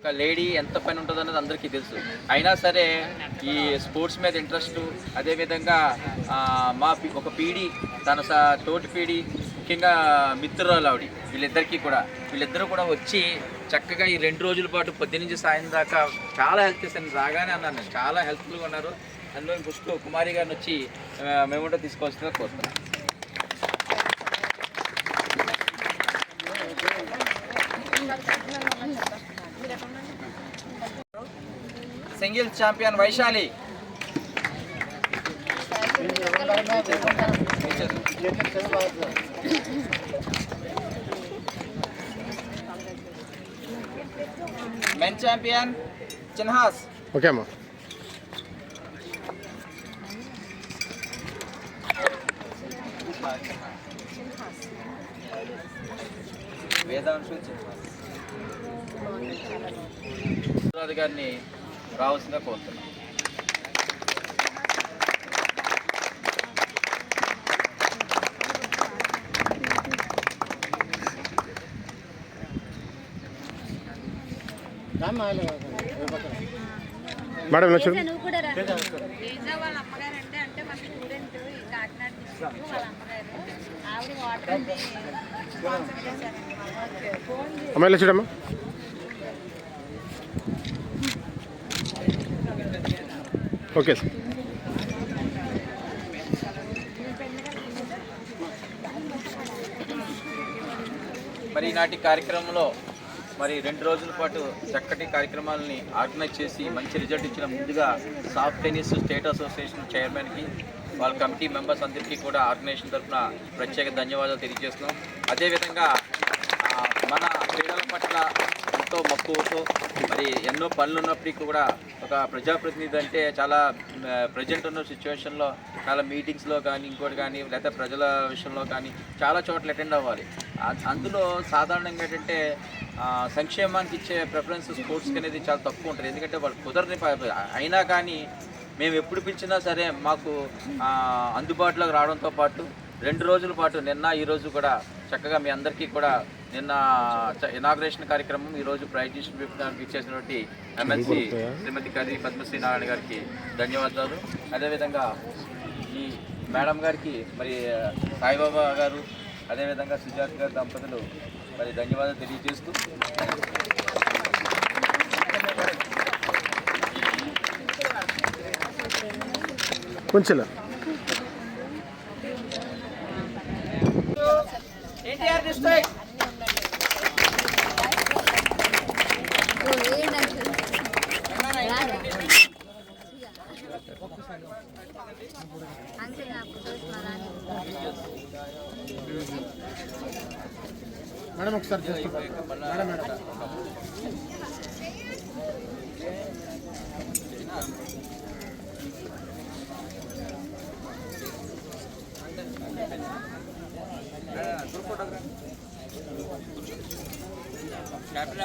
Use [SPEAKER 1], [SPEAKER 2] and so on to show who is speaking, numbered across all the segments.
[SPEAKER 1] ఒక లేడీ ఎంత పని ఉంటుందో అన్నది అందరికీ తెలుసు. అయినా సరే ఈ స్పోర్ట్స్ మీద ఇంట్రెస్ట్, అదేవిధంగా మా ఒక పీడి తన తోటి పీడి, ముఖ్యంగా మిత్రురాలు ఆవిడ, వీళ్ళిద్దరూ కూడా వచ్చి చక్కగా ఈ 2 రోజుల పాటు పొద్దు నుంచి సాయం దాకా చాలా హెల్ప్ చేశాను. రాగానే అన్నాను, చాలా హెల్ప్ఫుల్గా ఉన్నారు. అందులో ఫస్ట్ కుమారి గారిని వచ్చి మేముంటే తీసుకోవాల్సిందిగా కోరుతున్నాం. Singles champion Vaishali. Men champion Chinhas.
[SPEAKER 2] Okay అమ్మా.
[SPEAKER 1] వేదాంశు గారిని రావాల్సిందిగా కోరుతున్నాం.
[SPEAKER 2] మేడం అమ్మాయిలో చూడమ్మా. Okay sir.
[SPEAKER 1] మరి ఈనాటి కార్యక్రమంలో 2 రోజుల పాటు చక్కటి కార్యక్రమాలని ఆర్గనైజ్ చేసి మంచి రిజల్ట్ ఇచ్చిన ముందుగా సాఫ్ట్ టెన్నిస్ స్టేట్ అసోసియేషన్ చైర్మన్కి, వాళ్ళ కమిటీ మెంబర్స్ అందరికీ కూడా ఆర్గనైజేషన్ తరఫున ప్రత్యేక ధన్యవాదాలు తెలియజేస్తున్నాం. అదేవిధంగా మన క్రీడల పట్ల ఎంతో మక్కువతో ఎన్నో పనులు ఉన్నప్పటికీ కూడా ఒక ప్రజాప్రతినిధి అంటే చాలా ప్రజెంట్ ఉన్న సిచ్యువేషన్లో చాలా మీటింగ్స్లో కానీ ఇంకోటి కానీ లేదా ప్రజల విషయంలో కానీ చాలా చోట్ల అటెండ్ అవ్వాలి. అందులో సాధారణంగా ఏంటంటే సంక్షేమానికి ఇచ్చే ప్రిఫరెన్స్ స్పోర్ట్స్కి అనేది చాలా తక్కువ ఉంటుంది. ఎందుకంటే వాళ్ళు కుదరని అయినా కానీ మేము ఎప్పుడు పిలిచినా సరే మాకు అందుబాటులోకి రావడంతో పాటు 2 రోజుల పాటు నిన్న ఈరోజు కూడా చక్కగా మీ అందరికీ కూడా నిన్న ఇనాగ్రేషన్ కార్యక్రమం, ఈరోజు ప్రైజ్ డిస్ట్రిబ్యూషన్ ఇచ్చేసినటువంటి ఎమ్మెల్సీ శ్రీమతి కర్రీ పద్మశ్రీ నారాయణ గారికి ధన్యవాదాలు. అదేవిధంగా ఈ మేడం గారికి సాయిబాబా గారు, అదేవిధంగా సుజాత గారి దంపతులు ధన్యవాదాలు తెలియజేస్తూ
[SPEAKER 2] కొంచెం
[SPEAKER 1] ఎన్టీఆర్ డిస్ట్రిక్ట్
[SPEAKER 2] మేడం ఒకసారి మేడం
[SPEAKER 1] క్యాప్టెన్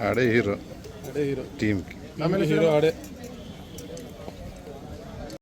[SPEAKER 2] ఆడే హీరో టీంకి హీరో ఆడే